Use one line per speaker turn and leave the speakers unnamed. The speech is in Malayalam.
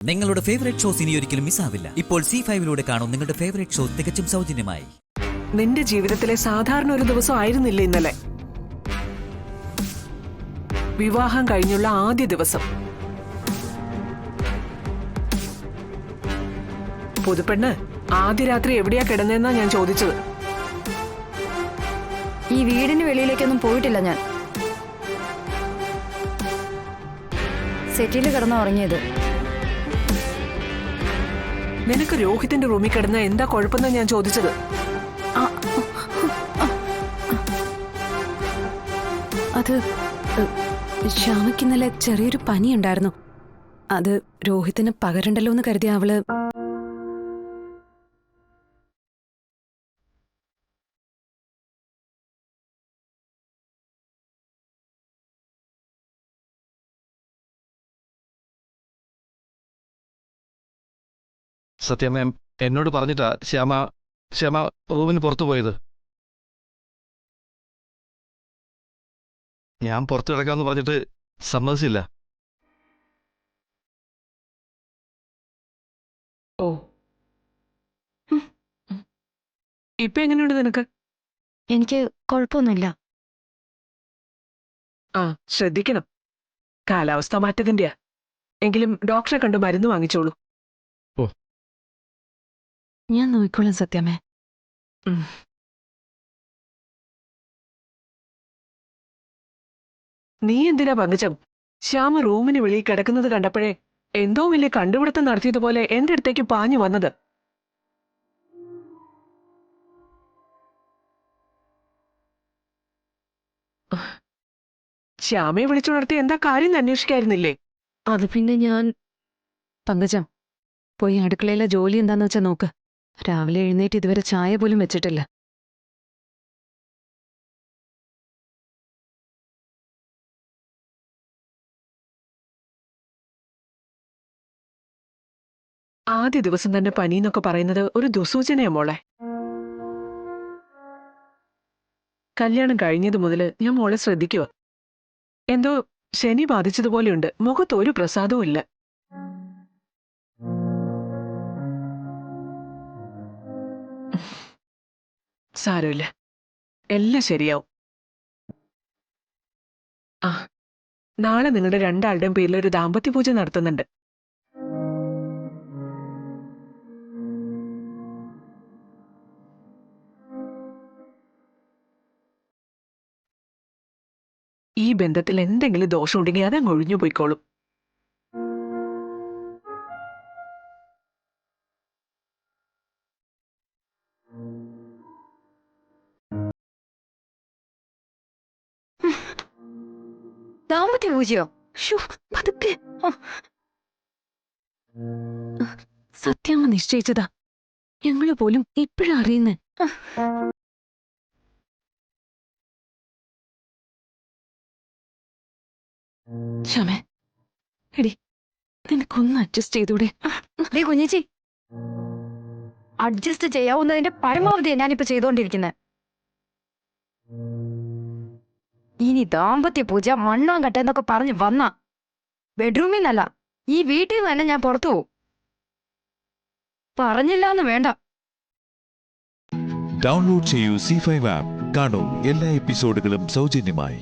നിങ്ങളുടെ ഫേവറേറ്റ് ഷോസ് ഇനി ഒരിക്കലും മിസ്സാവില്ല. ഇപ്പോൾ C5-ലൂടെ കാണും നിങ്ങളുടെ ഫേവറേറ്റ് ഷോ തികച്ചും സൗജന്യമായി.
നിന്റെ ജീവിതത്തിലെ സാധാരണ ഒരു ദിവസം ആയിരുന്നില്ല ഇന്നലെ. വിവാഹം കഴിഞ്ഞുള്ള ആദ്യ ദിവസം. പുതുപ്പെണ്ണ് ആദ്യ രാത്രി എവിടെയാ കിടന്നേന്നാ ഞാൻ ചോദിച്ചത്.
ഈ വീടിന് വെളിയിലേക്കൊന്നും പോയിട്ടില്ല ഞാൻ. സെറ്റിൽ കിടന്ന് ഉറങ്ങിയത്.
നിനക്ക് രോഹിത്തിന്റെ റൂമിൽ കിടന്ന എന്താ കുഴപ്പമെന്നാ ഞാൻ ചോദിച്ചത്.
അത് ശ്യാമയ്ക്ക് ഇന്നലെ ചെറിയൊരു പനി ഉണ്ടായിരുന്നു. അത് രോഹിത്തിന് പകരണ്ടല്ലോ എന്ന് കരുതിയ അവള്.
സത്യം എന്നോട് പറഞ്ഞിട്ടാ ശ്യാമ റൂമിന് പുറത്തു പോയത്. ഞാൻ പുറത്തു കിടക്കാമെന്ന് പറഞ്ഞിട്ട് സമ്മതിച്ചില്ല.
ഓ, ഇപ്പൊ എങ്ങനെയുണ്ട് നിനക്ക്?
എനിക്ക് കുഴപ്പമൊന്നുമില്ല.
ശ്രദ്ധിക്കണം, കാലാവസ്ഥ മാറ്റത്തിന്റെയാ. എങ്കിലും ഡോക്ടറെ കണ്ട് മരുന്ന് വാങ്ങിച്ചോളൂ.
ഞാൻ നോക്കിക്കോളാം സത്യമേ.
നീ എന്തിനാ പങ്കജം ശ്യാമ റൂമിന് വെളിയിൽ കിടക്കുന്നത് കണ്ടപ്പോഴേ എന്തോ വലിയ കണ്ടുപിടുത്തം നടത്തിയതുപോലെ എന്റെ അടുത്തേക്ക് പാഞ്ഞു വന്നത്. ശ്യാമയെ വിളിച്ചുണർത്തി എന്താ കാര്യം അന്വേഷിക്കായിരുന്നില്ലേ?
അത് പിന്നെ ഞാൻ. പങ്കജം, പോയി അടുക്കളയിലെ ജോലി എന്താന്ന് വെച്ചാ നോക്ക്. രാവിലെ എഴുന്നേറ്റ് ഇതുവരെ ചായ പോലും വെച്ചിട്ടില്ല.
ആദ്യ ദിവസം തന്നെ പനിന്നൊക്കെ പറയുന്നത് ഒരു ദുസൂചനയാ മോളെ. കല്യാണം കഴിഞ്ഞത് മുതല് ഞാൻ മോളെ ശ്രദ്ധിക്കുക. എന്തോ ശനി ബാധിച്ചതുപോലെയുണ്ട്. മുഖത്ത് ഒരു പ്രസാദവും ഇല്ല. സാരമില്ല, എല്ലാം ശരിയാവും. നാളെ നിങ്ങളുടെ രണ്ടാളുടെയും പേരിൽ ഒരു ദാമ്പത്യ പൂജ നടത്തുന്നുണ്ട്. ഈ ബന്ധത്തിൽ എന്തെങ്കിലും ദോഷമുണ്ടെങ്കിൽ അതങ്ങ് ഒഴിഞ്ഞു പോയിക്കോളും.
ദാമ്പത്യ പൂജയോ?
പതുക്കെ. സത്യാമ്മ നിശ്ചയിച്ചതാ. ഞങ്ങള് പോലും ഇപ്പോഴാ അറിയുന്നേ. ശ്യാമേ, എടി നിനക്കൊന്ന് അഡ്ജസ്റ്റ് ചെയ്തൂടെ?
കുഞ്ഞേച്ചി, അഡ്ജസ്റ്റ് ചെയ്യാവുന്നതിന്റെ പരമാവധി ഞാനിപ്പോ ചെയ്തോണ്ടിരിക്കുന്നത്. ഇനി ദാമ്പത്യ പൂജ മണ്ണാൻ കട്ടെന്നൊക്കെ പറഞ്ഞ് വന്ന ബെഡ്റൂമിൽ നിന്നല്ല, ഈ വീട്ടിൽ നിന്ന് തന്നെ ഞാൻ പുറത്തു പോവും. പറഞ്ഞില്ലാന്ന് വേണ്ട.
ഡൗൺലോഡ് ചെയ്യൂ C5 ആപ്പ്. കാണൂ എല്ലാ എപ്പിസോഡുകളും സൗജന്യമായി.